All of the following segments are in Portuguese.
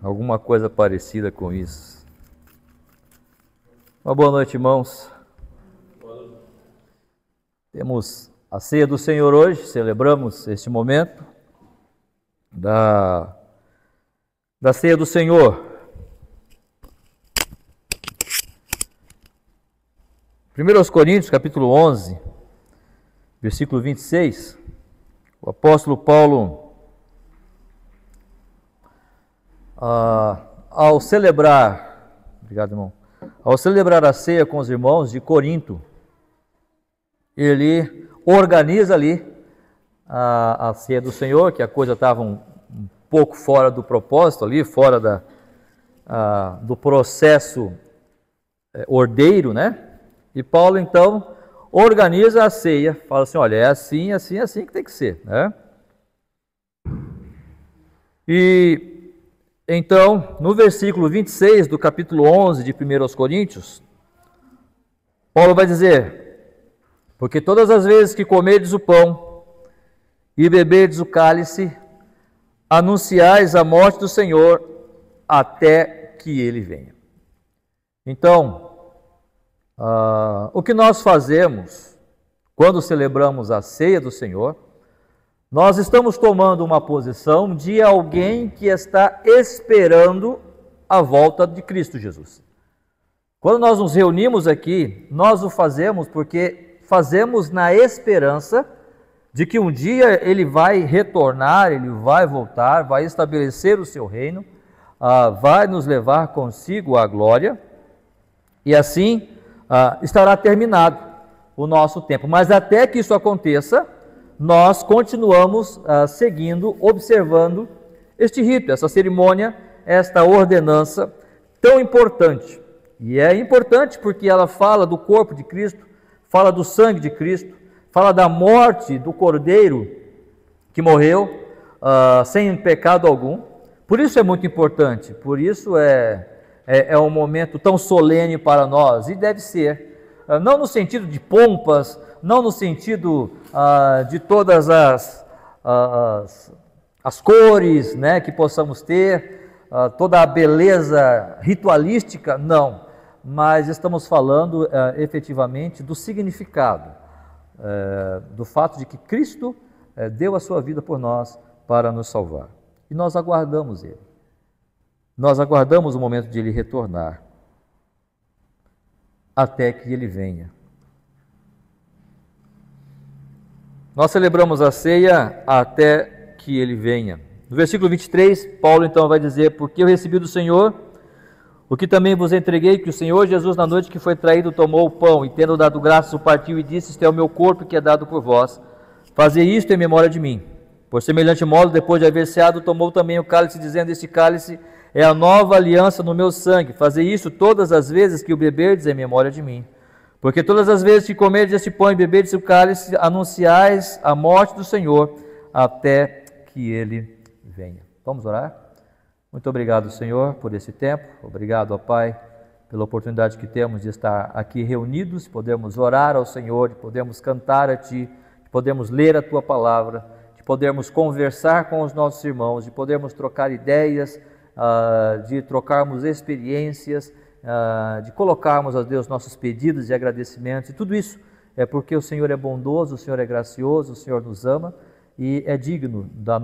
Alguma coisa parecida com isso. Uma boa noite, irmãos. Temos a ceia do Senhor hoje, celebramos este momento da ceia do Senhor. 1 Coríntios, capítulo 11, versículo 26, o apóstolo Paulo, ao celebrar, obrigado, irmão, ao celebrar a ceia com os irmãos de Corinto, ele organiza ali a ceia do Senhor, que a coisa estava um pouco fora do propósito ali, fora do processo ordeiro, né? E Paulo, então, organiza a ceia, fala assim, olha, é assim, assim, assim que tem que ser, né? E, então, no versículo 26 do capítulo 11 de 1 Coríntios, Paulo vai dizer, porque todas as vezes que comerdes o pão e beberdes o cálice, anunciais a morte do Senhor até que Ele venha. Então, o que nós fazemos quando celebramos a ceia do Senhor, nós estamos tomando uma posição de alguém que está esperando a volta de Cristo Jesus. Quando nós nos reunimos aqui, nós o fazemos porque fazemos na esperança de que um dia Ele vai retornar, Ele vai voltar, vai estabelecer o seu reino, vai nos levar consigo à glória, e assim estará terminado o nosso tempo. Mas até que isso aconteça, nós continuamos seguindo, observando este rito, essa cerimônia, esta ordenança tão importante. E é importante porque ela fala do corpo de Cristo, fala do sangue de Cristo, fala da morte do Cordeiro que morreu sem pecado algum. Por isso é muito importante, por isso é um momento tão solene para nós, e deve ser, não no sentido de pompas, não no sentido de todas as cores, né, que possamos ter, toda a beleza ritualística, não, mas estamos falando efetivamente do significado, do fato de que Cristo deu a sua vida por nós para nos salvar, e nós aguardamos Ele. Nós aguardamos o momento de Ele retornar, até que Ele venha. Nós celebramos a ceia até que Ele venha. No versículo 23, Paulo então vai dizer, porque eu recebi do Senhor o que também vos entreguei, que o Senhor Jesus na noite que foi traído tomou o pão, e tendo dado graças o partiu e disse, este é o meu corpo que é dado por vós, fazei isto em memória de mim. Por semelhante modo, depois de haver ceado, tomou também o cálice, dizendo, este cálice é a nova aliança no meu sangue. Fazei isso todas as vezes que o beberdes em memória de mim. Porque todas as vezes que comerdes este pão e beberdes o cálice, anunciais a morte do Senhor até que Ele venha. Vamos orar? Muito obrigado, Senhor, por esse tempo. Obrigado, ó Pai, pela oportunidade que temos de estar aqui reunidos, de podermos orar ao Senhor, de podermos cantar a Ti, de podermos ler a Tua palavra, de podermos conversar com os nossos irmãos, de podermos trocar ideias, de trocarmos experiências, de colocarmos a Deus nossos pedidos e agradecimentos, e tudo isso é porque o Senhor é bondoso, o Senhor é gracioso, o Senhor nos ama e é digno do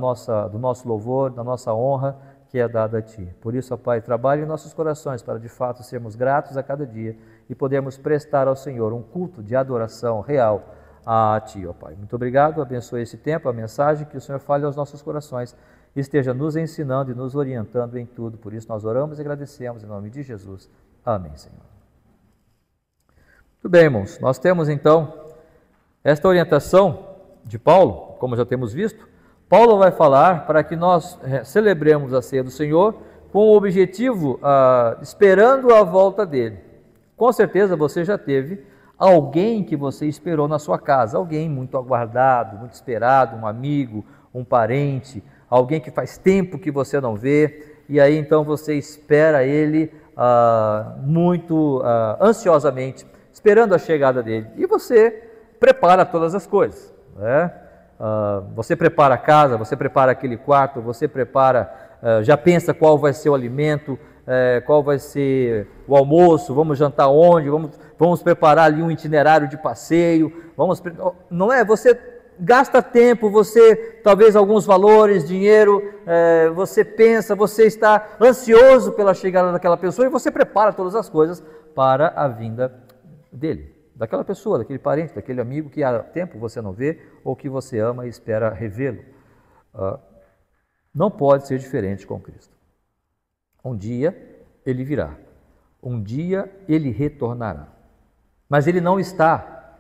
nosso louvor, da nossa honra que é dada a Ti. Por isso, ó Pai, trabalhe em nossos corações para de fato sermos gratos a cada dia e podermos prestar ao Senhor um culto de adoração real a Ti, ó Pai. Muito obrigado, abençoe esse tempo, a mensagem, que o Senhor fale aos nossos corações, esteja nos ensinando e nos orientando em tudo. Por isso nós oramos e agradecemos em nome de Jesus. Amém, Senhor. Muito bem, irmãos. Nós temos então esta orientação de Paulo, como já temos visto. Paulo vai falar para que nós celebremos a ceia do Senhor com o objetivo, esperando a volta dele. Com certeza você já teve alguém que você esperou na sua casa, alguém muito aguardado, muito esperado, um amigo, um parente, alguém que faz tempo que você não vê, e aí então você espera ele muito ansiosamente, esperando a chegada dele, e você prepara todas as coisas, né? Você prepara a casa, você prepara aquele quarto, você prepara, já pensa qual vai ser o alimento, qual vai ser o almoço, vamos jantar onde, vamos preparar ali um itinerário de passeio, não é? Você gasta tempo, você talvez alguns valores, dinheiro, você pensa, você está ansioso pela chegada daquela pessoa e você prepara todas as coisas para a vinda dele, daquela pessoa, daquele parente, daquele amigo que há tempo você não vê ou que você ama e espera revê-lo. Não pode ser diferente com Cristo. Um dia ele virá, um dia ele retornará, mas ele não está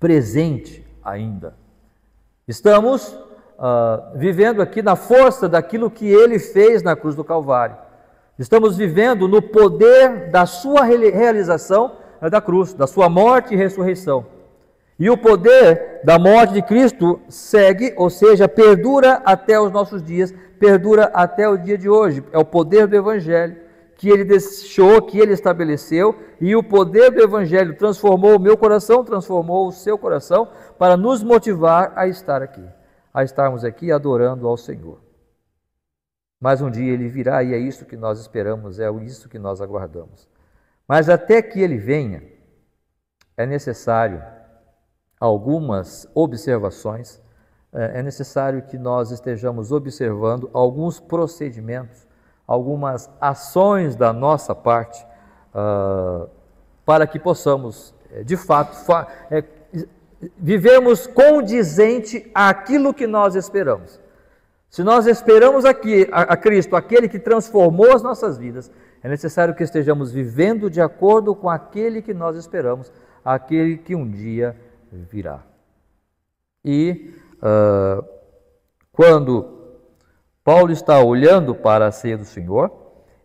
presente ainda. Estamos vivendo aqui na força daquilo que ele fez na cruz do Calvário. Estamos vivendo no poder da sua realização da cruz, da sua morte e ressurreição. E o poder da morte de Cristo segue, ou seja, perdura até os nossos dias, perdura até o dia de hoje. É o poder do Evangelho que ele deixou, que ele estabeleceu, e o poder do Evangelho transformou o meu coração, transformou o seu coração, para nos motivar a estar aqui, a estarmos aqui adorando ao Senhor. Mas um dia ele virá e é isso que nós esperamos, é isso que nós aguardamos. Mas até que ele venha, é necessário algumas observações, é necessário que nós estejamos observando alguns procedimentos, algumas ações da nossa parte, para que possamos, de fato, vivermos condizente àquilo que nós esperamos. Se nós esperamos aqui a Cristo, aquele que transformou as nossas vidas, é necessário que estejamos vivendo de acordo com aquele que nós esperamos, aquele que um dia virá. E quando Paulo está olhando para a ceia do Senhor,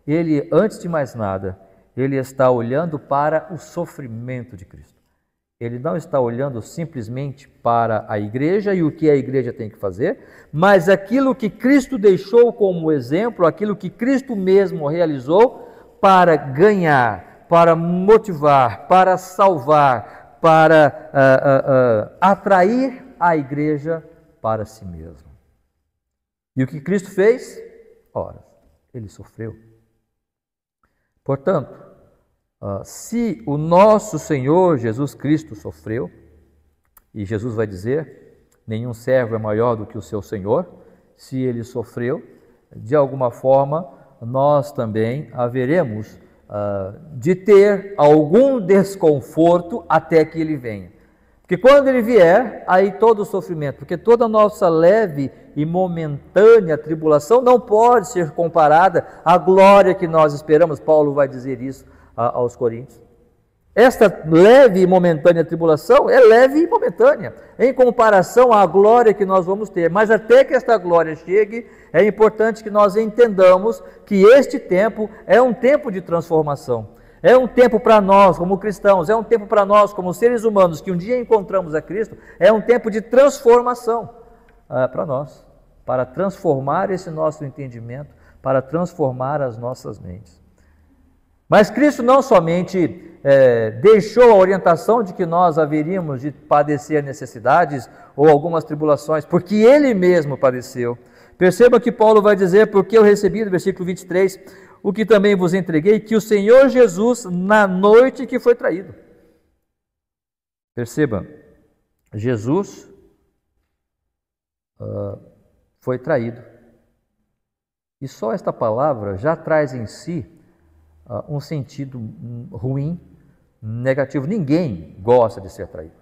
ele, antes de mais nada, ele está olhando para o sofrimento de Cristo. Ele não está olhando simplesmente para a igreja e o que a igreja tem que fazer, mas aquilo que Cristo deixou como exemplo, aquilo que Cristo mesmo realizou para ganhar, para motivar, para salvar, para atrair a igreja para si mesmo. E o que Cristo fez? Ora, ele sofreu. Portanto, se o nosso Senhor Jesus Cristo sofreu, e Jesus vai dizer, nenhum servo é maior do que o seu Senhor, se ele sofreu, de alguma forma, nós também haveremos de ter algum desconforto até que ele venha. Porque quando ele vier, aí todo o sofrimento, porque toda a nossa leve e momentânea tribulação não pode ser comparada à glória que nós esperamos. Paulo vai dizer isso aos Coríntios. Esta leve e momentânea tribulação é leve e momentânea, em comparação à glória que nós vamos ter. Mas até que esta glória chegue, é importante que nós entendamos que este tempo é um tempo de transformação. É um tempo para nós, como cristãos, é um tempo para nós, como seres humanos, que um dia encontramos a Cristo, é um tempo de transformação para nós, para transformar esse nosso entendimento, para transformar as nossas mentes. Mas Cristo não somente deixou a orientação de que nós haveríamos de padecer necessidades ou algumas tribulações, porque Ele mesmo padeceu. Perceba que Paulo vai dizer, porque eu recebi, no versículo 23, o que também vos entreguei, que o Senhor Jesus, na noite que foi traído. Perceba, Jesus foi traído. E só esta palavra já traz em si um sentido ruim, negativo. Ninguém gosta de ser traído.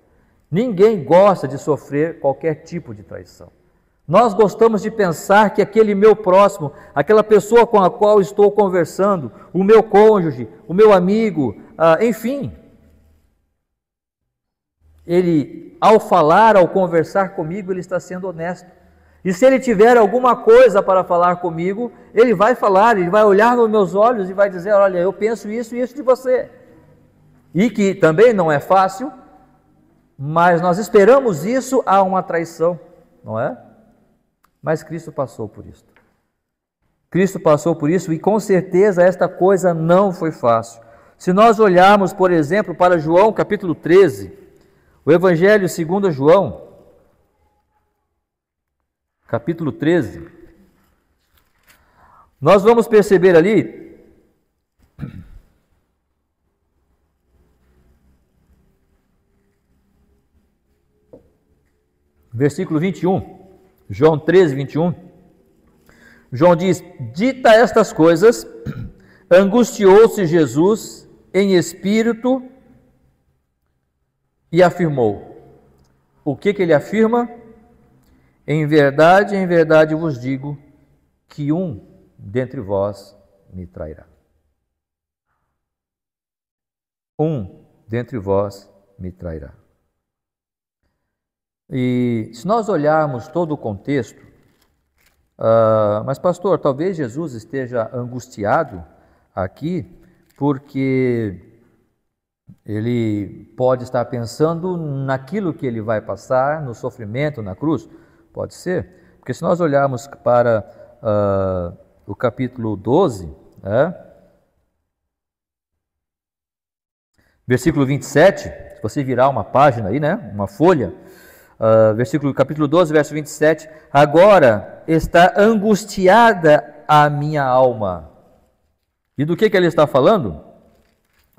Ninguém gosta de sofrer qualquer tipo de traição. Nós gostamos de pensar que aquele meu próximo, aquela pessoa com a qual estou conversando, o meu cônjuge, o meu amigo, enfim, ele, ao falar, ao conversar comigo, ele está sendo honesto. E se ele tiver alguma coisa para falar comigo, ele vai falar, ele vai olhar nos meus olhos e vai dizer, olha, eu penso isso e isso de você. E que também não é fácil, mas nós esperamos isso a uma traição, não é? Mas Cristo passou por isso. Cristo passou por isso e com certeza esta coisa não foi fácil. Se nós olharmos, por exemplo, para João capítulo 13, o Evangelho segundo João, capítulo 13, nós vamos perceber ali versículo 21, João 13, 21, João diz: dita estas coisas, angustiou-se Jesus em espírito e afirmou. O que ele afirma? Em verdade vos digo que um dentre vós me trairá. Um dentre vós me trairá. E se nós olharmos todo o contexto, mas pastor, talvez Jesus esteja angustiado aqui, porque ele pode estar pensando naquilo que ele vai passar, no sofrimento, na cruz. Pode ser, porque se nós olharmos para o capítulo 12, versículo 27, se você virar uma página aí, uma folha, capítulo 12, verso 27, agora está angustiada a minha alma. E do que ele está falando?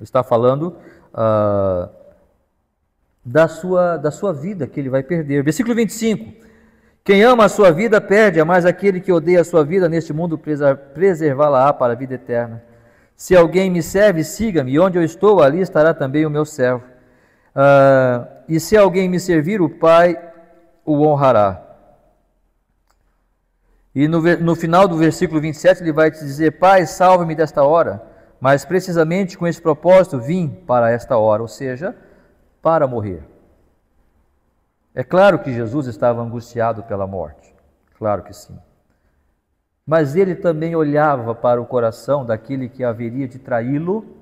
Está falando da sua vida que ele vai perder. Versículo 25, quem ama a sua vida perde-a, mas aquele que odeia a sua vida neste mundo preservá-la-á para a vida eterna. Se alguém me serve, siga-me, e onde eu estou, ali estará também o meu servo. E se alguém me servir, o Pai o honrará. E no final do versículo 27 ele vai te dizer: Pai, salve-me desta hora, mas precisamente com esse propósito vim para esta hora, ou seja, para morrer. É claro que Jesus estava angustiado pela morte, claro que sim. Mas ele também olhava para o coração daquele que haveria de traí-lo,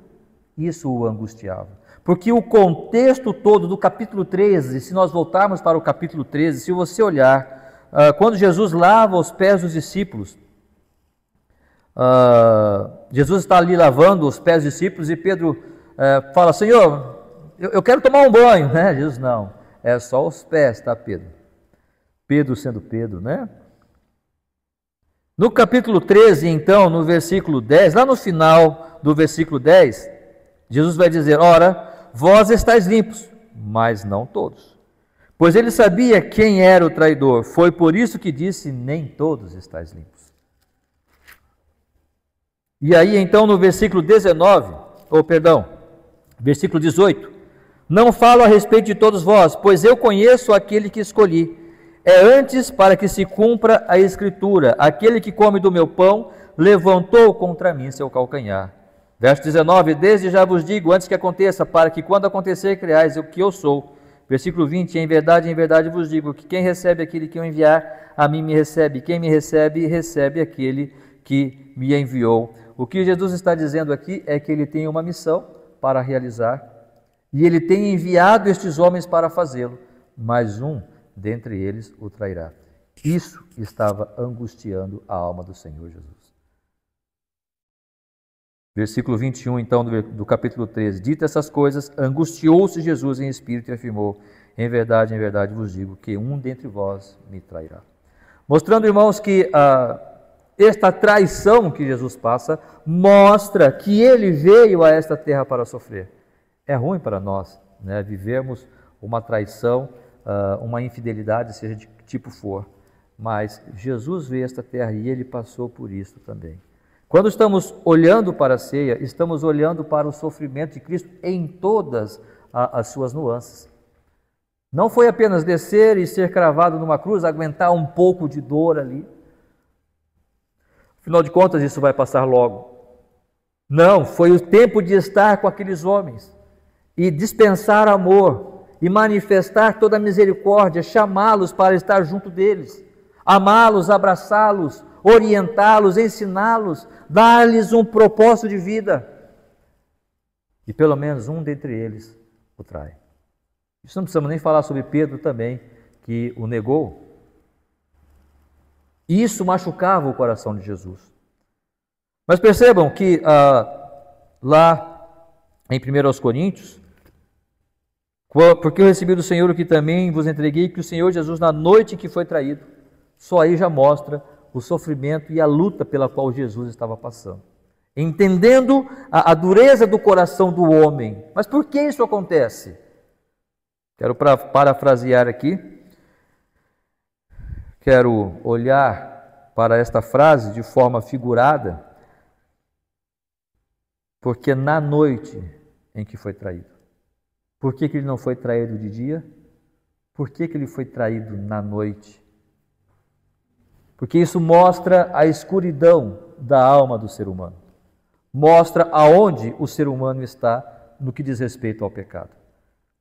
isso o angustiava. Porque o contexto todo do capítulo 13, se nós voltarmos para o capítulo 13, se você olhar, quando Jesus lava os pés dos discípulos, Jesus está ali lavando os pés dos discípulos e Pedro fala: Senhor, eu quero tomar um banho, né? Jesus: não, é só os pés, tá, Pedro? Pedro sendo Pedro, né? No capítulo 13, então, no versículo 10, lá no final do versículo 10, Jesus vai dizer: ora, vós estáis limpos, mas não todos. Pois ele sabia quem era o traidor, foi por isso que disse: nem todos estáis limpos. E aí, então, no versículo 18, não falo a respeito de todos vós, pois eu conheço aquele que escolhi. É antes para que se cumpra a Escritura: aquele que come do meu pão levantou contra mim seu calcanhar. Verso 19, desde já vos digo, antes que aconteça, para que quando acontecer creais o que eu sou. Versículo 20, em verdade vos digo, que quem recebe aquele que eu enviar, a mim me recebe. Quem me recebe, recebe aquele que me enviou. O que Jesus está dizendo aqui é que ele tem uma missão para realizar, e ele tem enviado estes homens para fazê-lo, mas um dentre eles o trairá. Isso estava angustiando a alma do Senhor Jesus. Versículo 21, então, do capítulo 13. Dito essas coisas, angustiou-se Jesus em espírito e afirmou: em verdade vos digo, que um dentre vós me trairá. Mostrando, irmãos, que esta traição que Jesus passa mostra que ele veio a esta terra para sofrer. É ruim para nós, né, vivermos uma traição, uma infidelidade, seja de que tipo for, mas Jesus veio a esta terra e ele passou por isso também. Quando estamos olhando para a ceia, estamos olhando para o sofrimento de Cristo em todas as suas nuances. Não foi apenas descer e ser cravado numa cruz, aguentar um pouco de dor ali. Afinal de contas, isso vai passar logo. Não, foi o tempo de estar com aqueles homens e dispensar amor e manifestar toda a misericórdia, chamá-los para estar junto deles, amá-los, abraçá-los, orientá-los, ensiná-los, dar-lhes um propósito de vida. E pelo menos um dentre eles o trai. Isso não precisamos nem falar sobre Pedro também, que o negou. Isso machucava o coração de Jesus. Mas percebam que lá em 1 Coríntios, porque eu recebi do Senhor o que também vos entreguei, que o Senhor Jesus, na noite em que foi traído, Só aí já mostra o sofrimento e a luta pela qual Jesus estava passando. Entendendo a dureza do coração do homem. Mas por que isso acontece? Quero parafrasear aqui. Quero olhar para esta frase de forma figurada, porque na noite em que foi traído. Por que ele não foi traído de dia? Por que ele foi traído na noite? Porque isso mostra a escuridão da alma do ser humano. Mostra aonde o ser humano está no que diz respeito ao pecado.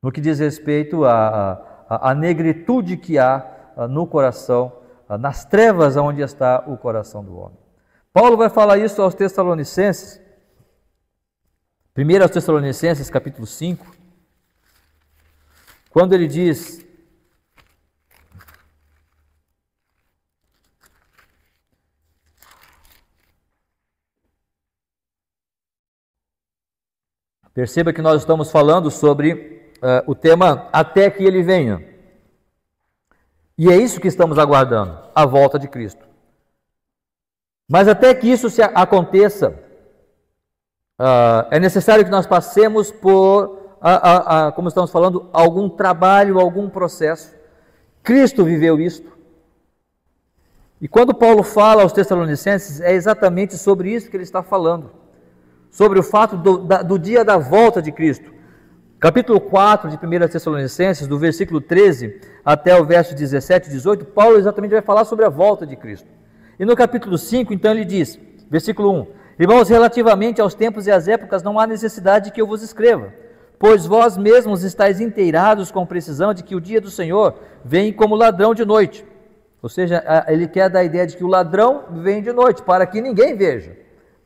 No que diz respeito à negritude que há no coração, nas trevas onde está o coração do homem. Paulo vai falar isso aos Tessalonicenses. 1 aos Tessalonicenses, capítulo 5, quando ele diz: perceba que nós estamos falando sobre o tema até que ele venha. E é isso que estamos aguardando, a volta de Cristo. Mas até que isso aconteça, é necessário que nós passemos por, como estamos falando, algum trabalho, algum processo. Cristo viveu isto. E quando Paulo fala aos Tessalonicenses, é exatamente sobre isso que ele está falando. Sobre o fato do dia da volta de Cristo. Capítulo 4 de 1 Tessalonicenses, do versículo 13 até o verso 17 e 18, Paulo exatamente vai falar sobre a volta de Cristo. E no capítulo 5, então, ele diz, versículo 1, irmãos, relativamente aos tempos e às épocas, não há necessidade que eu vos escreva, pois vós mesmos estáis inteirados com precisão de que o dia do Senhor vem como ladrão de noite. Ou seja, ele quer dar a ideia de que o ladrão vem de noite, para que ninguém veja.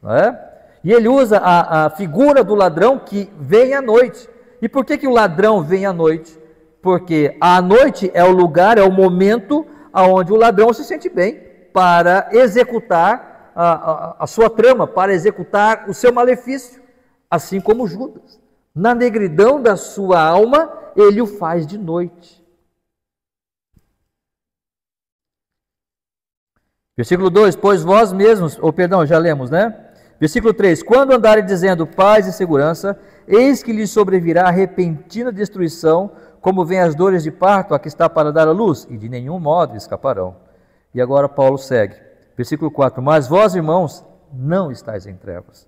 Não é? E ele usa a figura do ladrão que vem à noite. E por que o ladrão vem à noite? Porque a noite é o lugar, é o momento onde o ladrão se sente bem para executar a sua trama, para executar o seu malefício, assim como Judas. Na negridão da sua alma, ele o faz de noite. Versículo 2, pois vós mesmos, já lemos, né? Versículo 3, quando andarem dizendo paz e segurança, eis que lhes sobrevirá a repentina destruição, como vem as dores de parto a que está para dar a luz, e de nenhum modo escaparão. E agora Paulo segue, versículo 4, mas vós, irmãos, não estáis em trevas,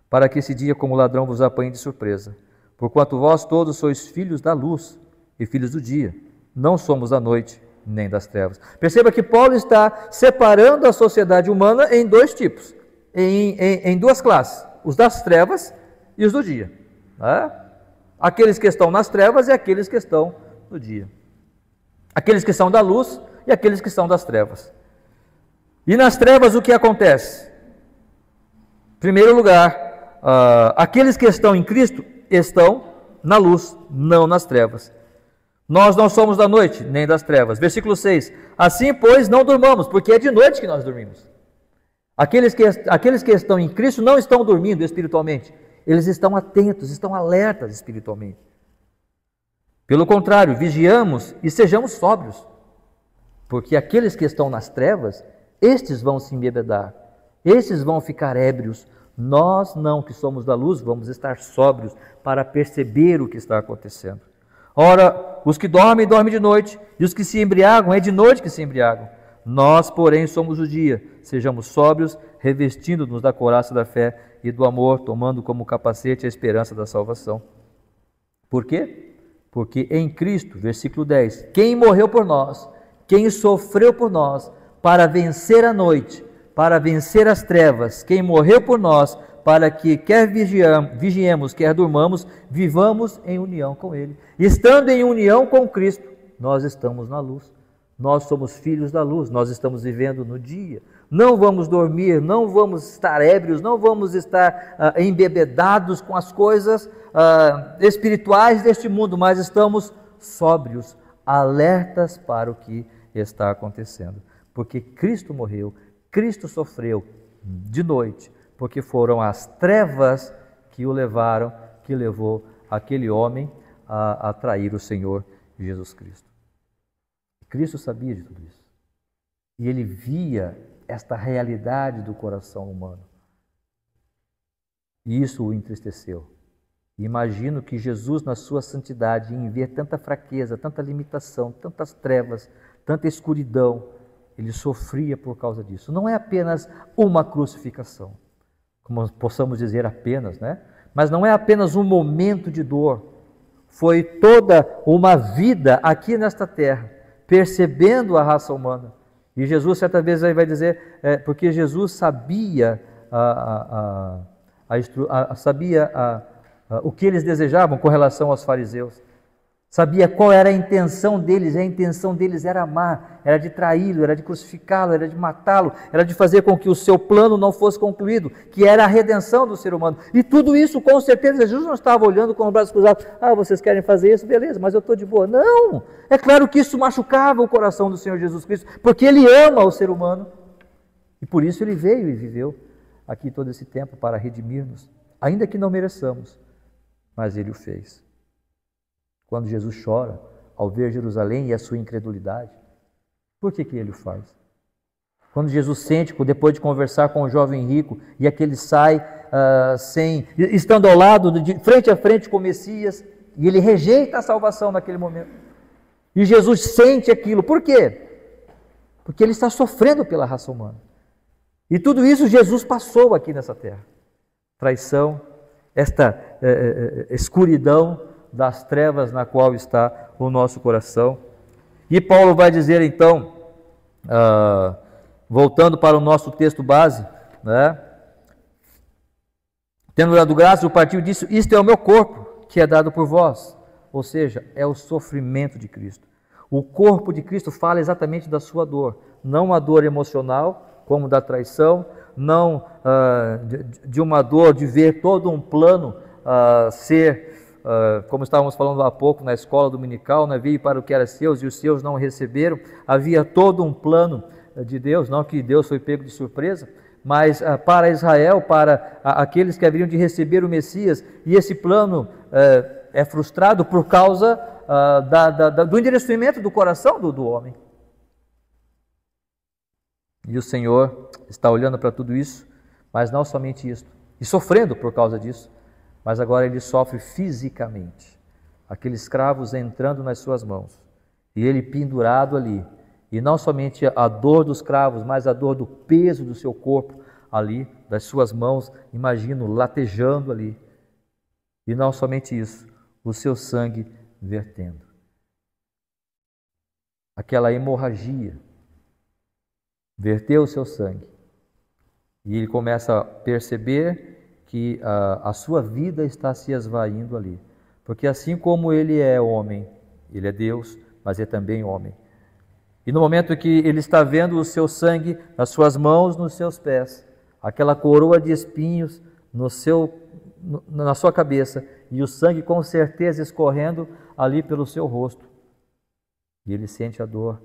para que esse dia como ladrão vos apanhe de surpresa, porquanto vós todos sois filhos da luz e filhos do dia, não somos da noite nem das trevas. Perceba que Paulo está separando a sociedade humana em dois tipos, em duas classes, os das trevas e os do dia. Né? Aqueles que estão nas trevas e aqueles que estão no dia. Aqueles que são da luz e aqueles que são das trevas. E nas trevas o que acontece? Em primeiro lugar, aqueles que estão em Cristo estão na luz, não nas trevas. Nós não somos da noite, nem das trevas. Versículo 6. Assim, pois, não durmamos, porque é de noite que nós dormimos. Aqueles que estão em Cristo não estão dormindo espiritualmente. Eles estão atentos, estão alertas espiritualmente. Pelo contrário, vigiamos e sejamos sóbrios. Porque aqueles que estão nas trevas, estes vão se embebedar. Estes vão ficar ébrios. Nós não, que somos da luz, vamos estar sóbrios para perceber o que está acontecendo. Ora, os que dormem, dormem de noite, e os que se embriagam, é de noite que se embriagam. Nós, porém, somos o dia. Sejamos sóbrios, revestindo-nos da couraça da fé e do amor, tomando como capacete a esperança da salvação. Por quê? Porque em Cristo, versículo 10, quem morreu por nós, quem sofreu por nós, para vencer a noite, para vencer as trevas, quem morreu por nós, para que quer vigiemos, quer durmamos, vivamos em união com Ele. Estando em união com Cristo, nós estamos na luz. Nós somos filhos da luz, nós estamos vivendo no dia. Não vamos dormir, não vamos estar ébrios, não vamos estar embebedados com as coisas espirituais deste mundo, mas estamos sóbrios, alertas para o que está acontecendo. Porque Cristo morreu, Cristo sofreu de noite, porque foram as trevas que o levaram, que levou aquele homem a trair o Senhor Jesus Cristo. Cristo sabia de tudo isso. E ele via esta realidade do coração humano. E isso o entristeceu. Imagino que Jesus, na sua santidade, em ver tanta fraqueza, tanta limitação, tantas trevas, tanta escuridão, ele sofria por causa disso. Não é apenas uma crucificação, como possamos dizer apenas, né? Mas não é apenas um momento de dor. Foi toda uma vida aqui nesta terra, percebendo a raça humana. E Jesus, certa vez, vai dizer, porque Jesus sabia o que eles desejavam com relação aos fariseus. Sabia qual era a intenção deles, e a intenção deles era amar, era de traí-lo, era de crucificá-lo, era de matá-lo, era de fazer com que o seu plano não fosse concluído, que era a redenção do ser humano. E tudo isso, com certeza, Jesus não estava olhando com os braços cruzados, vocês querem fazer isso? Beleza, mas eu estou de boa. Não! É claro que isso machucava o coração do Senhor Jesus Cristo, porque Ele ama o ser humano, e por isso Ele veio e viveu aqui todo esse tempo para redimir-nos, ainda que não mereçamos, mas Ele o fez. Quando Jesus chora ao ver Jerusalém e a sua incredulidade, por que ele o faz? Quando Jesus sente, depois de conversar com o jovem rico, e aquele sai estando ao lado, de frente a frente com o Messias, e ele rejeita a salvação naquele momento. E Jesus sente aquilo. Por quê? Porque ele está sofrendo pela raça humana. E tudo isso Jesus passou aqui nessa terra. Traição, esta escuridão das trevas na qual está o nosso coração. E Paulo vai dizer então, voltando para o nosso texto base, né? Tendo dado graça, o partiu disse: isto é o meu corpo, que é dado por vós. Ou seja, é o sofrimento de Cristo. O corpo de Cristo fala exatamente da sua dor, não a dor emocional, como da traição, não de uma dor de ver todo um plano ser, como estávamos falando há pouco na escola dominical, né? Veio para o que era seus e os seus não receberam. Havia todo um plano de Deus, não que Deus foi pego de surpresa, mas para Israel, para aqueles que haveriam de receber o Messias, e esse plano é frustrado por causa do endurecimento do coração do homem. E o Senhor está olhando para tudo isso, mas não somente isso, e sofrendo por causa disso, mas agora ele sofre fisicamente. Aqueles escravos entrando nas suas mãos, e ele pendurado ali, e não somente a dor dos cravos, mas a dor do peso do seu corpo ali, das suas mãos, imagino, latejando ali. E não somente isso, o seu sangue vertendo. Aquela hemorragia, verteu o seu sangue. E ele começa a perceber que a sua vida está se esvaindo ali. Porque assim como ele é homem, ele é Deus, mas é também homem. E no momento que ele está vendo o seu sangue nas suas mãos, nos seus pés, aquela coroa de espinhos na sua cabeça, e o sangue com certeza escorrendo ali pelo seu rosto, e ele sente a dor,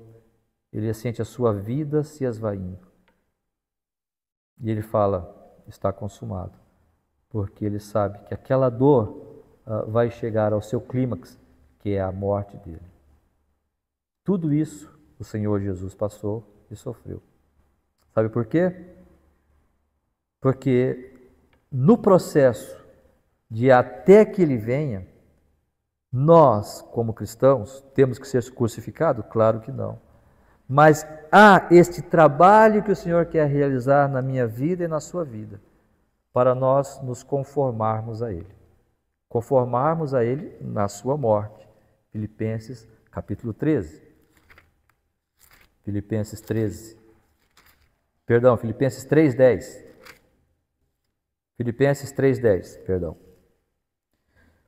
ele sente a sua vida se esvaindo. E ele fala: está consumado. Porque ele sabe que aquela dor vai chegar ao seu clímax, que é a morte dele. Tudo isso o Senhor Jesus passou e sofreu. Sabe por quê? Porque no processo de até que ele venha, nós, como cristãos, temos que ser crucificados? Claro que não. Mas há este trabalho que o Senhor quer realizar na minha vida e na sua vida, para nós nos conformarmos a Ele. Conformarmos a Ele na sua morte. Filipenses capítulo 13. Filipenses 3:10. Filipenses 3:10, perdão.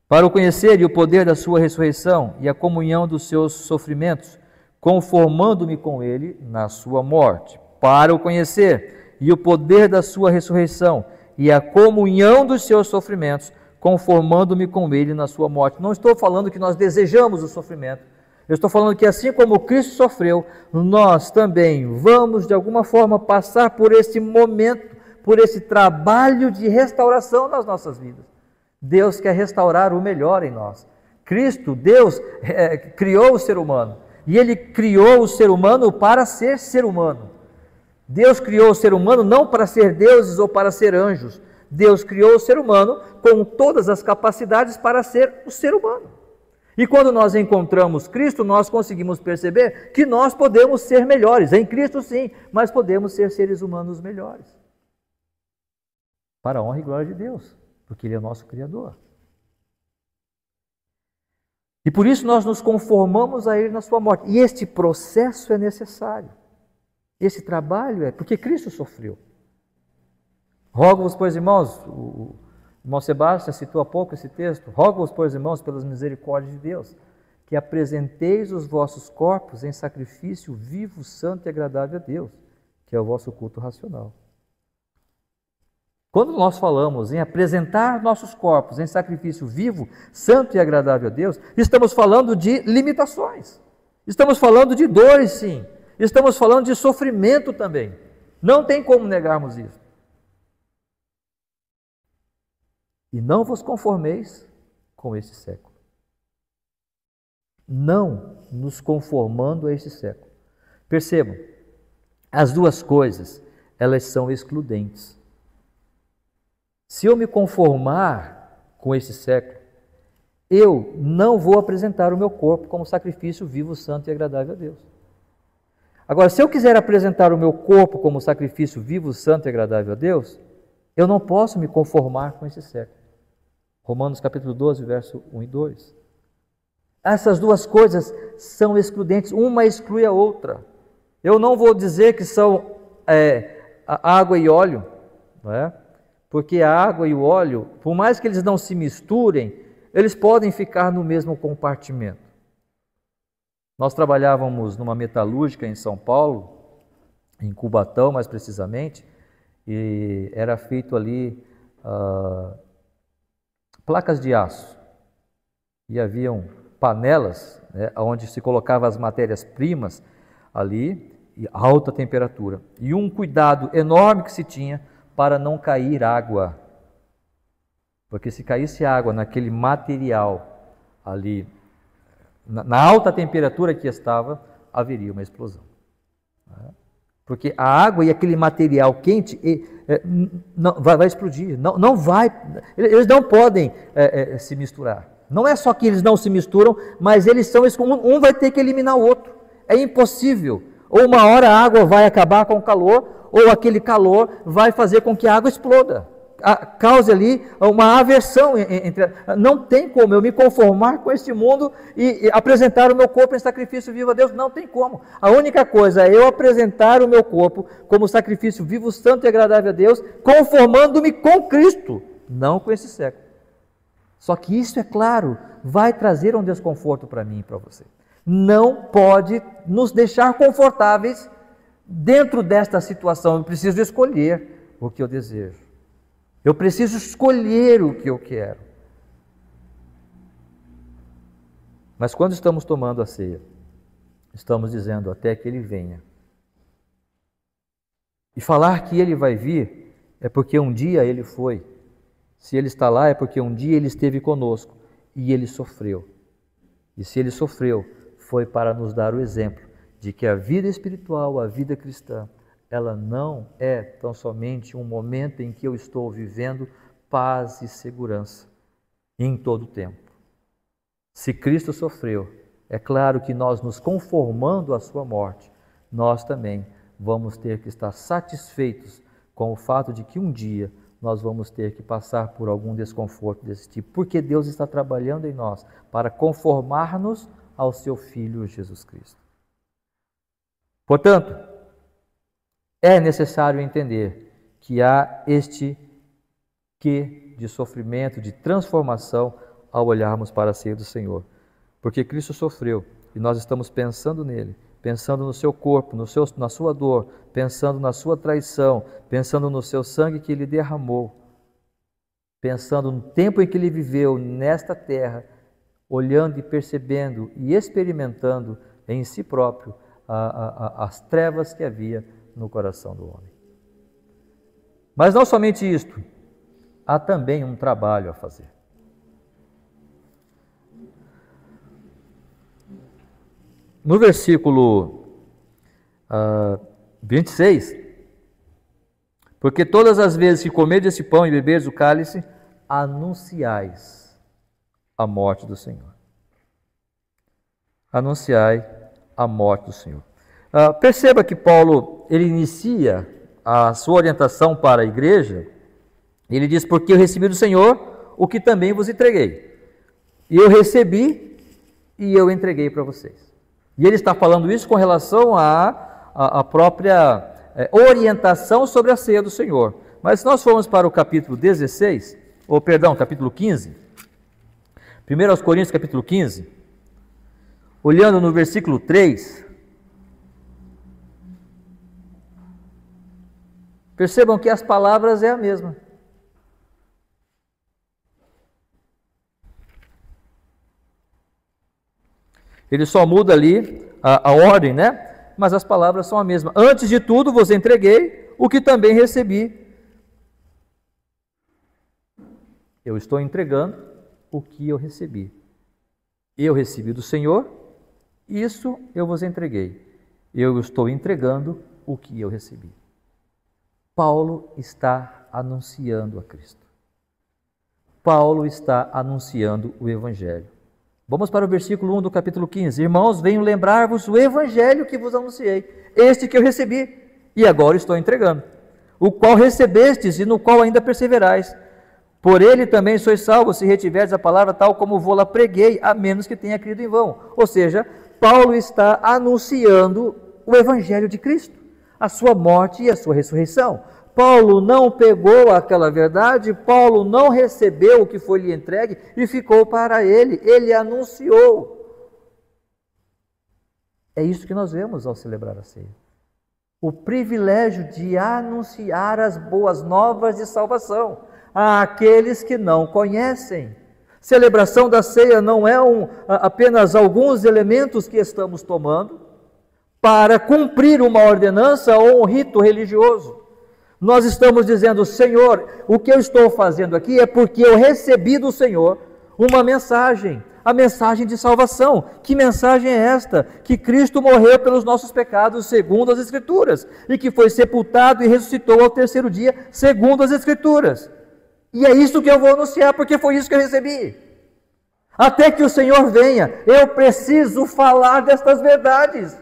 Para o conhecer e o poder da sua ressurreição e a comunhão dos seus sofrimentos, conformando-me com Ele na sua morte. Para o conhecer e o poder da sua ressurreição e a comunhão dos seus sofrimentos, conformando-me com Ele na sua morte. Não estou falando que nós desejamos o sofrimento. Eu estou falando que assim como Cristo sofreu, nós também vamos de alguma forma passar por esse momento, por esse trabalho de restauração nas nossas vidas. Deus quer restaurar o melhor em nós. Cristo, Deus, criou o ser humano. E Ele criou o ser humano para ser humano. Deus criou o ser humano não para ser deuses ou para ser anjos. Deus criou o ser humano com todas as capacidades para ser o ser humano. E quando nós encontramos Cristo, nós conseguimos perceber que nós podemos ser melhores. Em Cristo, sim, mas podemos ser seres humanos melhores. Para a honra e glória de Deus, porque Ele é o nosso Criador. E por isso nós nos conformamos a Ele na sua morte. E este processo é necessário. Esse trabalho é porque Cristo sofreu. Rogo-vos, pois, irmãos, o irmão Sebastião citou há pouco esse texto, rogo-vos, pois, irmãos, pelas misericórdias de Deus, que apresenteis os vossos corpos em sacrifício vivo, santo e agradável a Deus, que é o vosso culto racional. Quando nós falamos em apresentar nossos corpos em sacrifício vivo, santo e agradável a Deus, estamos falando de limitações, estamos falando de dores, sim, estamos falando de sofrimento também. Não tem como negarmos isso. E não vos conformeis com este século. Não nos conformando a este século. Percebam, as duas coisas, elas são excludentes. Se eu me conformar com este século, eu não vou apresentar o meu corpo como sacrifício vivo, santo e agradável a Deus. Agora, se eu quiser apresentar o meu corpo como sacrifício vivo, santo e agradável a Deus, eu não posso me conformar com esse século. Romanos capítulo 12, verso 1 e 2. Essas duas coisas são excludentes, uma exclui a outra. Eu não vou dizer que são água e óleo, não é? Porque a água e o óleo, por mais que eles não se misturem, eles podem ficar no mesmo compartimento. Nós trabalhávamos numa metalúrgica em São Paulo, em Cubatão mais precisamente, e era feito ali placas de aço. E haviam panelas, né, onde se colocava as matérias-primas ali, e alta temperatura. E um cuidado enorme que se tinha para não cair água. Porque se caísse água naquele material ali, na alta temperatura que estava, haveria uma explosão. Porque a água e aquele material quente não, vai explodir. Não vai, eles não podem se misturar. Não é só que eles não se misturam, mas eles são, um vai ter que eliminar o outro. É impossível. Ou uma hora a água vai acabar com o calor, ou aquele calor vai fazer com que a água exploda. Cause ali uma aversão entre. Não tem como eu me conformar com este mundo e apresentar o meu corpo em sacrifício vivo a Deus. Não tem como. A única coisa é eu apresentar o meu corpo como sacrifício vivo, santo e agradável a Deus, conformando-me com Cristo, não com esse século. Só que isso, é claro, vai trazer um desconforto para mim e para você. Não pode nos deixar confortáveis dentro desta situação. Eu preciso escolher o que eu desejo. Eu preciso escolher o que eu quero. Mas quando estamos tomando a ceia, estamos dizendo até que Ele venha. E falar que Ele vai vir é porque um dia Ele foi. Se Ele está lá é porque um dia Ele esteve conosco e Ele sofreu. E se Ele sofreu, foi para nos dar o exemplo de que a vida espiritual, a vida cristã, ela não é tão somente um momento em que eu estou vivendo paz e segurança em todo o tempo. Se Cristo sofreu, é claro que nós nos conformando à sua morte, nós também vamos ter que estar satisfeitos com o fato de que um dia nós vamos ter que passar por algum desconforto desse tipo, porque Deus está trabalhando em nós para conformar-nos ao seu Filho Jesus Cristo. Portanto, é necessário entender que há este quê de sofrimento, de transformação ao olharmos para a ceia do Senhor. Porque Cristo sofreu e nós estamos pensando nele, pensando no seu corpo, na sua dor, pensando na sua traição, pensando no seu sangue que ele derramou, pensando no tempo em que ele viveu nesta terra, olhando e percebendo e experimentando em si próprio as trevas que havia no coração do homem. Mas não somente isto, há também um trabalho a fazer. No versículo 26, Porque todas as vezes que comerdes esse pão e beberdes o cálice, anunciais a morte do Senhor. Anunciai a morte do Senhor. Perceba que Paulo, ele inicia a sua orientação para a igreja, ele diz, porque eu recebi do Senhor o que também vos entreguei. E eu recebi e eu entreguei para vocês. E ele está falando isso com relação à própria orientação sobre a ceia do Senhor. Mas se nós formos para o capítulo 16, capítulo 15, 1 Coríntios capítulo 15, olhando no versículo 3, percebam que as palavras é a mesma. Ele só muda ali a ordem, né? Mas as palavras são a mesma. Antes de tudo vos entreguei o que também recebi. Eu estou entregando o que eu recebi. Eu recebi do Senhor, isso eu vos entreguei. Eu estou entregando o que eu recebi. Paulo está anunciando a Cristo. Paulo está anunciando o Evangelho. Vamos para o versículo 1 do capítulo 15. Irmãos, venho lembrar-vos o Evangelho que vos anunciei, este que eu recebi, e agora estou entregando, o qual recebestes e no qual ainda perseverais. Por ele também sois salvos, se retiverdes a palavra tal como vou-la preguei, a menos que tenha crido em vão. Ou seja, Paulo está anunciando o Evangelho de Cristo, a sua morte e a sua ressurreição. Paulo não pegou aquela verdade, Paulo não recebeu o que foi lhe entregue e ficou para ele anunciou. É isso que nós vemos ao celebrar a ceia. O privilégio de anunciar as boas novas de salvação àqueles que não conhecem. Celebração da ceia não é apenas alguns elementos que estamos tomando para cumprir uma ordenança ou um rito religioso. Nós estamos dizendo, Senhor, o que eu estou fazendo aqui é porque eu recebi do Senhor uma mensagem, a mensagem de salvação. Que mensagem é esta? Que Cristo morreu pelos nossos pecados, segundo as Escrituras, e que foi sepultado e ressuscitou ao terceiro dia, segundo as Escrituras. E é isso que eu vou anunciar, porque foi isso que eu recebi. Até que o Senhor venha, eu preciso falar destas verdades.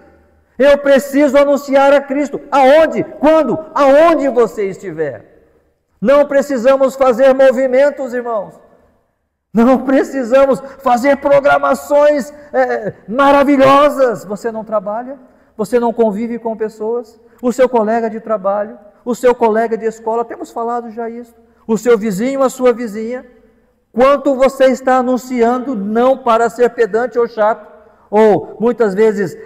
Eu preciso anunciar a Cristo. Aonde? Quando? Aonde você estiver. Não precisamos fazer movimentos, irmãos. Não precisamos fazer programações maravilhosas. Você não trabalha? Você não convive com pessoas? O seu colega de trabalho? O seu colega de escola? Temos falado já isso. O seu vizinho, a sua vizinha? Quanto você está anunciando, não para ser pedante ou chato, ou muitas vezes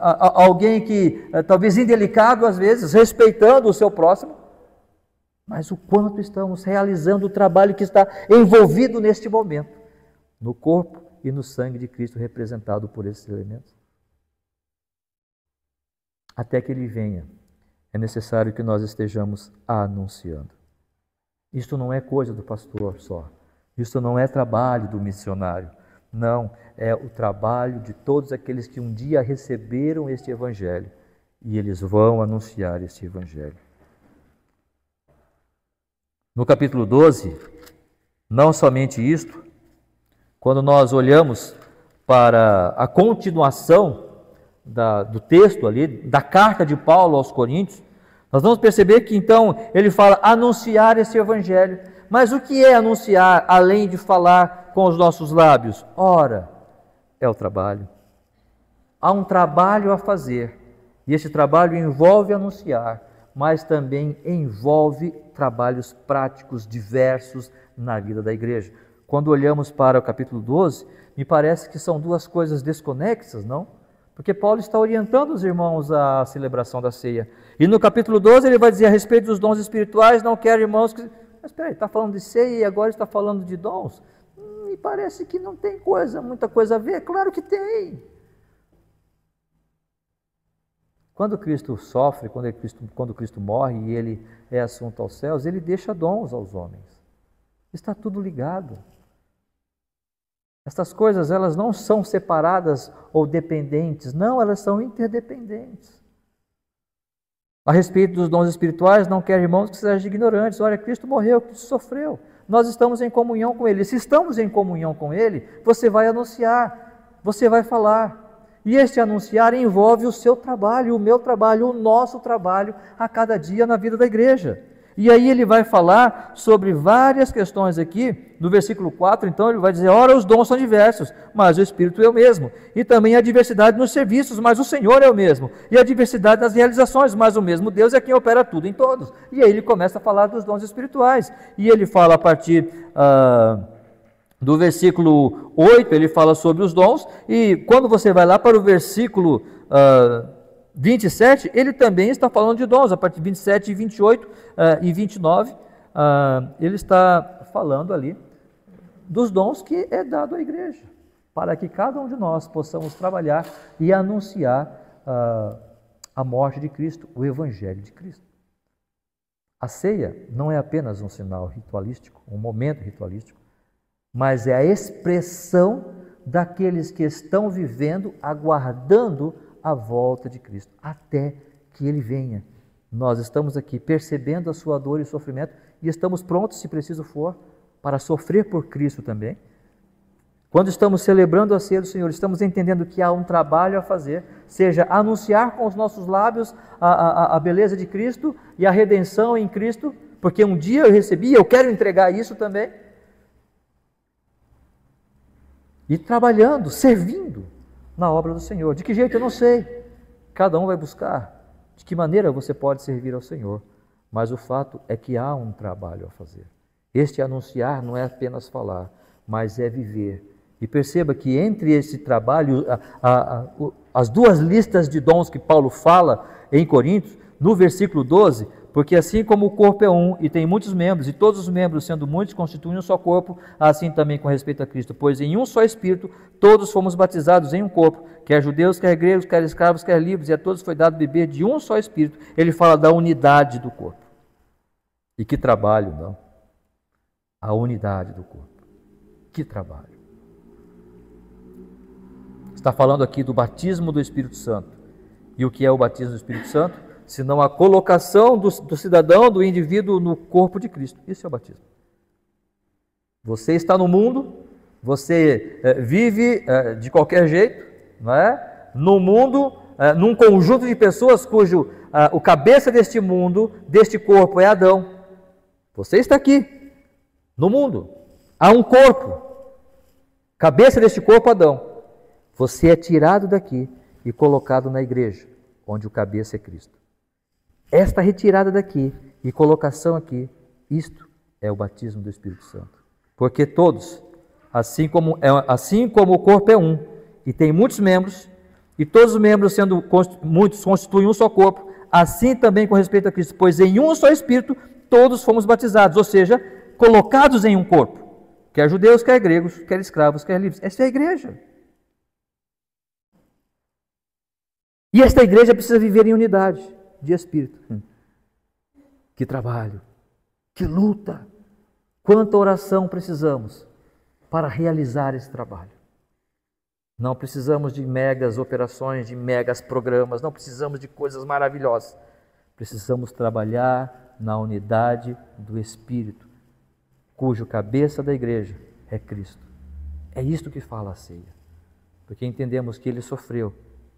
alguém que talvez indelicado às vezes, respeitando o seu próximo, mas o quanto estamos realizando o trabalho que está envolvido neste momento, no corpo e no sangue de Cristo representado por esses elementos. Até que Ele venha, é necessário que nós estejamos anunciando. Isto não é coisa do pastor só, isto não é trabalho do missionário, não, é o trabalho de todos aqueles que um dia receberam este Evangelho e eles vão anunciar este Evangelho. No capítulo 12, não somente isto, quando nós olhamos para a continuação do texto ali, da carta de Paulo aos Coríntios, nós vamos perceber que então ele fala anunciar esse Evangelho. Mas o que é anunciar, além de falar com os nossos lábios? Ora, é o trabalho. Há um trabalho a fazer, e esse trabalho envolve anunciar, mas também envolve trabalhos práticos diversos na vida da igreja. Quando olhamos para o capítulo 12, me parece que são duas coisas desconexas, não? Porque Paulo está orientando os irmãos à celebração da ceia. E no capítulo 12 ele vai dizer a respeito dos dons espirituais, não quero irmãos que... Mas espera aí, está falando de ceia e agora está falando de dons? Me parece que não tem muita coisa a ver. Claro que tem. Quando Cristo sofre, quando Cristo morre e Ele é assunto aos céus, Ele deixa dons aos homens. Está tudo ligado. Estas coisas, elas não são separadas ou dependentes. Não, elas são interdependentes. A respeito dos dons espirituais, não quero, irmãos, que sejam ignorantes. Olha, Cristo morreu, Cristo sofreu. Nós estamos em comunhão com Ele. Se estamos em comunhão com Ele, você vai anunciar, você vai falar. E este anunciar envolve o seu trabalho, o meu trabalho, o nosso trabalho a cada dia na vida da igreja. E aí ele vai falar sobre várias questões aqui, no versículo 4, então ele vai dizer, ora, os dons são diversos, mas o Espírito é o mesmo. E também a diversidade nos serviços, mas o Senhor é o mesmo. E a diversidade nas realizações, mas o mesmo Deus é quem opera tudo em todos. E aí ele começa a falar dos dons espirituais. E ele fala a partir do versículo 8, ele fala sobre os dons. E quando você vai lá para o versículo 27, ele também está falando de dons, a partir de 27 e 28 e 29, ele está falando ali dos dons que é dado à igreja, para que cada um de nós possamos trabalhar e anunciar a morte de Cristo, o Evangelho de Cristo. A ceia não é apenas um sinal ritualístico, um momento ritualístico, mas é a expressão daqueles que estão vivendo, aguardando a volta de Cristo, até que Ele venha. Nós estamos aqui percebendo a sua dor e sofrimento e estamos prontos, se preciso for, para sofrer por Cristo também. Quando estamos celebrando a ceia do Senhor, estamos entendendo que há um trabalho a fazer, seja anunciar com os nossos lábios a beleza de Cristo e a redenção em Cristo, porque um dia eu recebi, eu quero entregar isso também, e trabalhando, servindo na obra do Senhor. De que jeito eu não sei, cada um vai buscar de que maneira você pode servir ao Senhor, mas o fato é que há um trabalho a fazer. Este anunciar não é apenas falar, mas é viver. E perceba que entre esse trabalho, as duas listas de dons que Paulo fala em Coríntios, no versículo 12, porque assim como o corpo é um e tem muitos membros, e todos os membros, sendo muitos, constituem um só corpo, assim também com respeito a Cristo, pois em um só Espírito todos fomos batizados em um corpo, quer judeus, quer gregos, quer escravos, quer livres, e a todos foi dado beber de um só Espírito. Ele fala da unidade do corpo. E que trabalho, não? A unidade do corpo. Que trabalho. Está falando aqui do batismo do Espírito Santo. E o que é o batismo do Espírito Santo? Senão a colocação do cidadão, do indivíduo no corpo de Cristo. Isso é o batismo. Você está no mundo, você vive de qualquer jeito, não é? No mundo, num conjunto de pessoas cujo o cabeça deste mundo, deste corpo é Adão. Você está aqui, no mundo. Há um corpo, cabeça deste corpo Adão. Você é tirado daqui e colocado na igreja, onde o cabeça é Cristo. Esta retirada daqui e colocação aqui, isto é o batismo do Espírito Santo. Porque todos, assim como o corpo é um e tem muitos membros, e todos os membros sendo muitos constituem um só corpo, assim também com respeito a Cristo, pois em um só Espírito todos fomos batizados, ou seja, colocados em um corpo, quer judeus, quer gregos, quer escravos, quer livres. Esta é a igreja. E esta igreja precisa viver em unidade de espírito. Que trabalho, que luta, quanta oração precisamos para realizar esse trabalho. Não precisamos de megas operações, de megas programas, não precisamos de coisas maravilhosas. Precisamos trabalhar na unidade do Espírito, cujo cabeça da igreja é Cristo. É isto que fala a ceia, porque entendemos que Ele sofreu.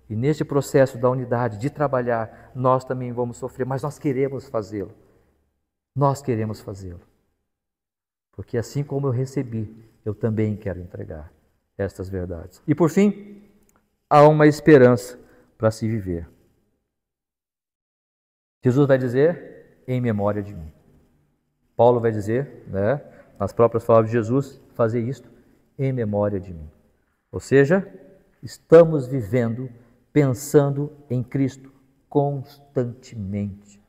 E neste processo da unidade, de trabalhar, nós também vamos sofrer, mas nós queremos fazê-lo. Nós queremos fazê-lo. Porque assim como eu recebi, eu também quero entregar estas verdades. E por fim, há uma esperança para se viver. Jesus vai dizer, em memória de mim. Paulo vai dizer, nas próprias palavras de Jesus, fazer isto em memória de mim. Ou seja, estamos vivendo pensando em Cristo constantemente.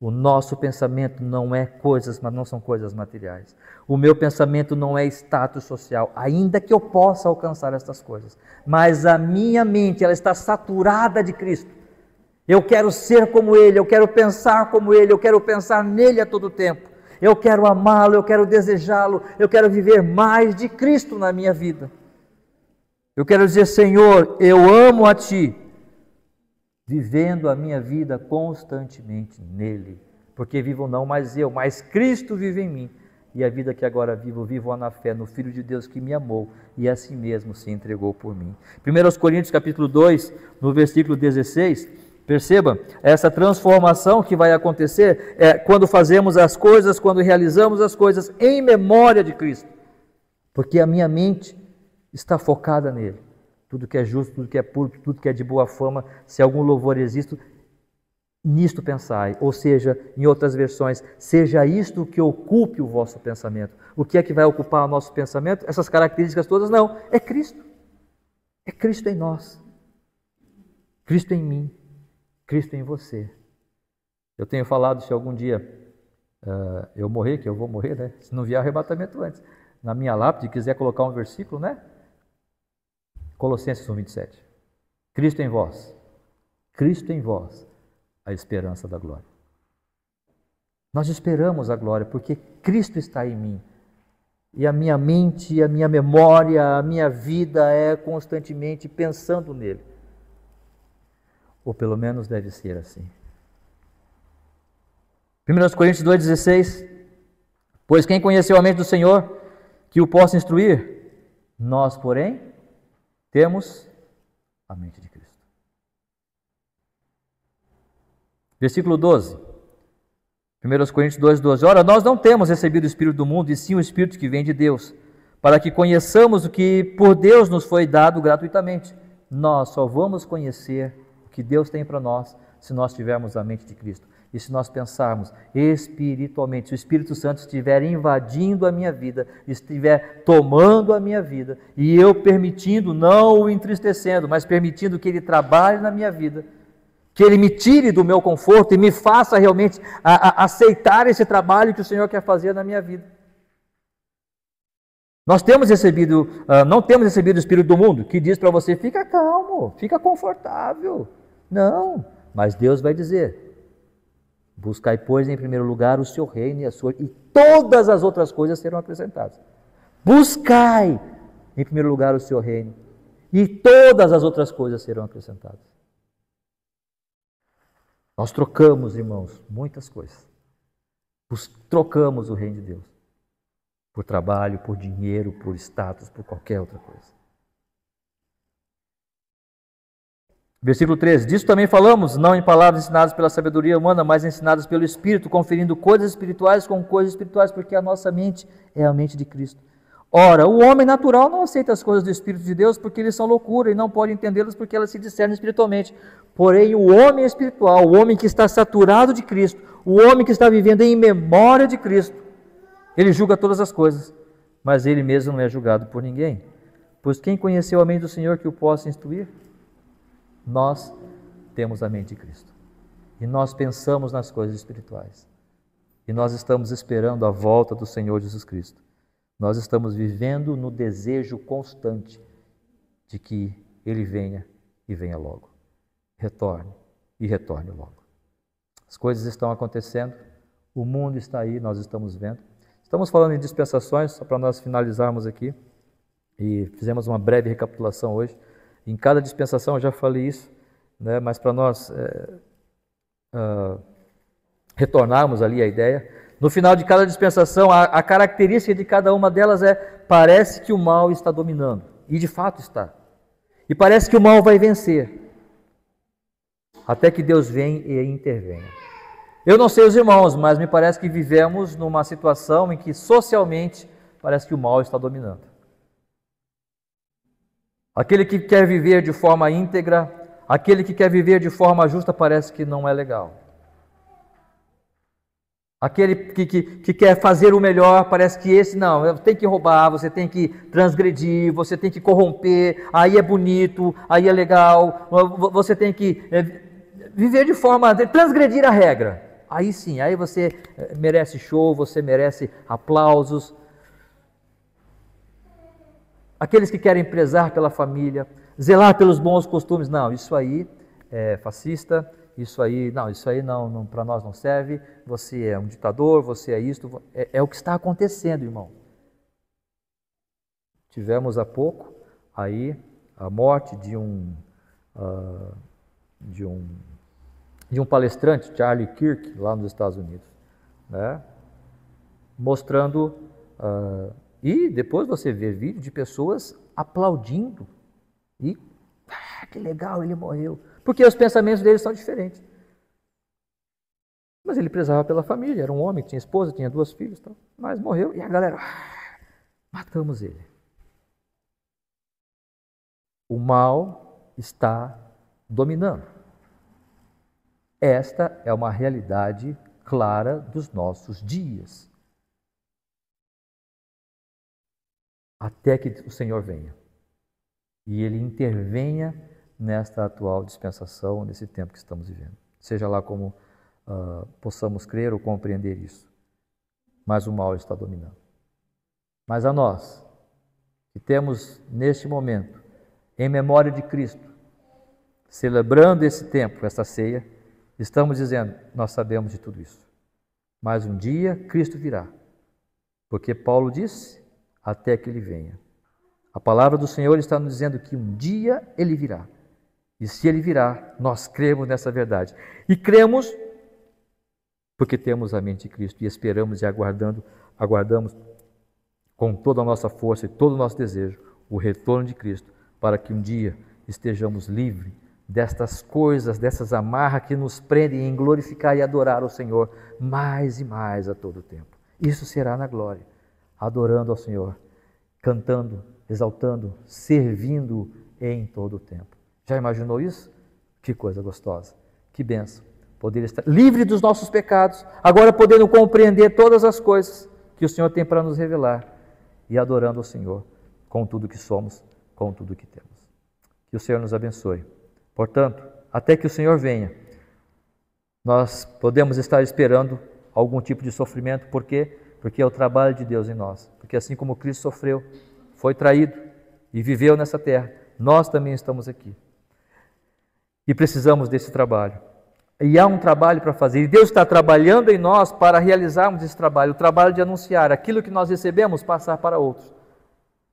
O nosso pensamento não é coisas, mas não são coisas materiais. O meu pensamento não é status social, ainda que eu possa alcançar estas coisas. Mas a minha mente, ela está saturada de Cristo. Eu quero ser como Ele, eu quero pensar como Ele, eu quero pensar nele a todo tempo. Eu quero amá-lo, eu quero desejá-lo, eu quero viver mais de Cristo na minha vida. Eu quero dizer, Senhor, eu amo a Ti. vivendo a minha vida constantemente nele. Porque vivo não mais eu, mas Cristo vive em mim. E a vida que agora vivo, vivo na fé no Filho de Deus que me amou e assim mesmo se entregou por mim. 1 Coríntios capítulo 2, no versículo 16, perceba essa transformação que vai acontecer quando fazemos as coisas, quando realizamos as coisas em memória de Cristo. Porque a minha mente está focada nele. Tudo que é justo, tudo que é puro, tudo que é de boa fama, se algum louvor existe, nisto pensai. Ou seja, em outras versões, seja isto que ocupe o vosso pensamento. O que é que vai ocupar o nosso pensamento? Essas características todas? Não, é Cristo. É Cristo em nós. Cristo em mim. Cristo em você. Eu tenho falado, se algum dia eu morrer, que eu vou morrer, né? Se não vier arrebatamento antes. Na minha lápide, quiser colocar um versículo, né? Colossenses 1:27. Cristo em vós. Cristo em vós, a esperança da glória. Nós esperamos a glória porque Cristo está em mim. E a minha mente, a minha memória, a minha vida é constantemente pensando nele. Ou pelo menos deve ser assim. 1 Coríntios 2,16. Pois quem conheceu a mente do Senhor, que o possa instruir? Nós, porém, temos a mente de Cristo. Versículo 12. 1 Coríntios 2,12. Ora, nós não temos recebido o Espírito do mundo, e sim o Espírito que vem de Deus, para que conheçamos o que por Deus nos foi dado gratuitamente. Nós só vamos conhecer o que Deus tem para nós se nós tivermos a mente de Cristo. E se nós pensarmos espiritualmente, se o Espírito Santo estiver invadindo a minha vida, estiver tomando a minha vida, e eu permitindo, não o entristecendo, mas permitindo que Ele trabalhe na minha vida, que Ele me tire do meu conforto e me faça realmente aceitar esse trabalho que o Senhor quer fazer na minha vida. Nós temos recebido, não temos recebido o Espírito do mundo, que diz para você, fica calmo, fica confortável. Não, mas Deus vai dizer, buscai, pois, em primeiro lugar o seu reino e todas as outras coisas serão acrescentadas. Buscai, em primeiro lugar, o seu reino, e todas as outras coisas serão acrescentadas. Nós trocamos, irmãos, muitas coisas. Trocamos o reino de Deus por trabalho, por dinheiro, por status, por qualquer outra coisa. Versículo 13, disso também falamos, não em palavras ensinadas pela sabedoria humana, mas ensinadas pelo Espírito, conferindo coisas espirituais com coisas espirituais, porque a nossa mente é a mente de Cristo. Ora, o homem natural não aceita as coisas do Espírito de Deus, porque eles são loucura, e não pode entendê-las porque elas se discernem espiritualmente. Porém, o homem espiritual, o homem que está saturado de Cristo, o homem que está vivendo em memória de Cristo, ele julga todas as coisas, mas ele mesmo não é julgado por ninguém. Pois quem conheceu a mente do Senhor que o possa instruir? Nós temos a mente de Cristo. E nós pensamos nas coisas espirituais. E nós estamos esperando a volta do Senhor Jesus Cristo. Nós estamos vivendo no desejo constante de que Ele venha e venha logo. Retorne e retorne logo. As coisas estão acontecendo, o mundo está aí, nós estamos vendo. Estamos falando em dispensações, só para nós finalizarmos aqui. E fizemos uma breve recapitulação hoje. Em cada dispensação, eu já falei isso, né? Mas para nós retornarmos ali a ideia, no final de cada dispensação, a característica de cada uma delas parece que o mal está dominando, e de fato está. E parece que o mal vai vencer, até que Deus vem e intervenha. Eu não sei os irmãos, mas me parece que vivemos numa situação em que socialmente parece que o mal está dominando. Aquele que quer viver de forma íntegra, aquele que quer viver de forma justa, parece que não é legal. Aquele que quer fazer o melhor, parece que esse não, tem que roubar, você tem que transgredir, você tem que corromper, aí é bonito, aí é legal, você tem que viver de forma, transgredir a regra. Aí sim, aí você merece show, você merece aplausos. Aqueles que querem prezar pela família, zelar pelos bons costumes, não, isso aí é fascista, isso aí não para nós não serve, você é um ditador, você é isto, é o que está acontecendo, irmão. Tivemos há pouco aí a morte de um de um palestrante, Charlie Kirk, lá nos Estados Unidos, né? Mostrando, e depois você vê vídeo de pessoas aplaudindo, e que legal, ele morreu, porque os pensamentos deles são diferentes. Mas ele prezava pela família, era um homem, tinha esposa, tinha 2 filhos, tal, mas morreu, e a galera, matamos ele. O mal está dominando. Esta é uma realidade clara dos nossos dias. Até que o Senhor venha. E Ele intervenha nesta atual dispensação, nesse tempo que estamos vivendo. Seja lá como possamos crer ou compreender isso. Mas o mal está dominando. Mas a nós, que temos neste momento, em memória de Cristo, celebrando esse tempo, essa ceia, estamos dizendo, nós sabemos de tudo isso. Mas um dia Cristo virá. Porque Paulo disse, até que Ele venha. A palavra do Senhor está nos dizendo que um dia Ele virá. E se Ele virá, nós cremos nessa verdade. E cremos porque temos a mente de Cristo e esperamos e aguardamos com toda a nossa força e todo o nosso desejo o retorno de Cristo, para que um dia estejamos livres destas coisas, dessas amarras que nos prendem em glorificar e adorar o Senhor mais e mais a todo tempo. Isso será na glória, adorando ao Senhor, cantando, exaltando, servindo em todo o tempo. Já imaginou isso? Que coisa gostosa, que bênção. Poder estar livre dos nossos pecados, agora podendo compreender todas as coisas que o Senhor tem para nos revelar e adorando ao Senhor com tudo que somos, com tudo que temos. Que o Senhor nos abençoe. Portanto, até que o Senhor venha, nós podemos estar esperando algum tipo de sofrimento. Por quê? Porque é o trabalho de Deus em nós. Porque assim como Cristo sofreu, foi traído e viveu nessa terra, nós também estamos aqui. E precisamos desse trabalho. E há um trabalho para fazer. E Deus está trabalhando em nós para realizarmos esse trabalho. O trabalho de anunciar aquilo que nós recebemos, passar para outros.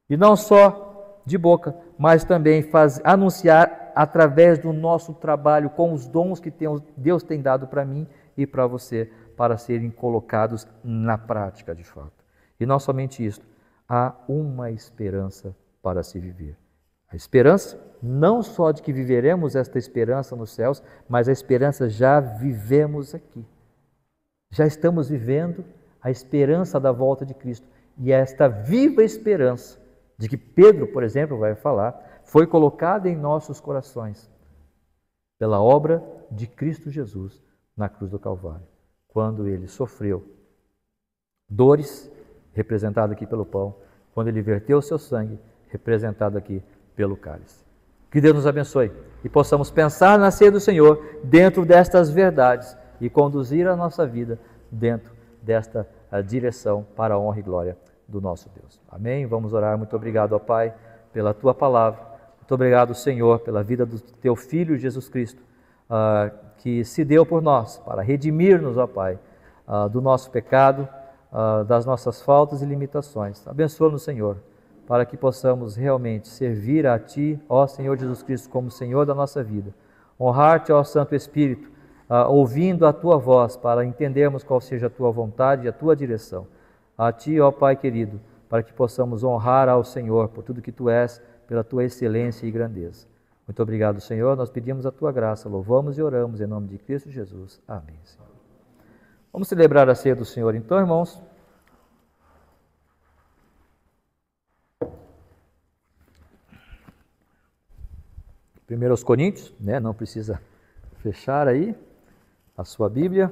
E não só de boca, mas também anunciar através do nosso trabalho, com os dons que Deus tem dado para mim e para você, para serem colocados na prática de fato. E não somente isso, há uma esperança para se viver. A esperança, não só de que viveremos esta esperança nos céus, mas a esperança já vivemos aqui. Já estamos vivendo a esperança da volta de Cristo. E esta viva esperança, de que Pedro, por exemplo, vai falar, foi colocada em nossos corações pela obra de Cristo Jesus na cruz do Calvário, quando Ele sofreu dores, representado aqui pelo pão, quando Ele verteu o seu sangue, representado aqui pelo cálice. Que Deus nos abençoe e possamos pensar na ceia do Senhor dentro destas verdades e conduzir a nossa vida dentro desta direção para a honra e glória do nosso Deus. Amém? Vamos orar. Muito obrigado, ó Pai, pela Tua palavra. Muito obrigado, Senhor, pela vida do Teu Filho Jesus Cristo, que se deu por nós para redimir-nos, ó Pai, do nosso pecado, das nossas faltas e limitações. Abençoa-nos, Senhor, para que possamos realmente servir a Ti, ó Senhor Jesus Cristo, como Senhor da nossa vida. Honrar-Te, ó Santo Espírito, ouvindo a Tua voz, para entendermos qual seja a Tua vontade e a Tua direção. A Ti, ó Pai querido, para que possamos honrar ao Senhor por tudo que Tu és, pela Tua excelência e grandeza. Muito obrigado, Senhor. Nós pedimos a Tua graça, louvamos e oramos em nome de Cristo Jesus. Amém, Senhor. Vamos celebrar a ceia do Senhor, então, irmãos. 1 Coríntios, né? Não precisa fechar aí a sua Bíblia.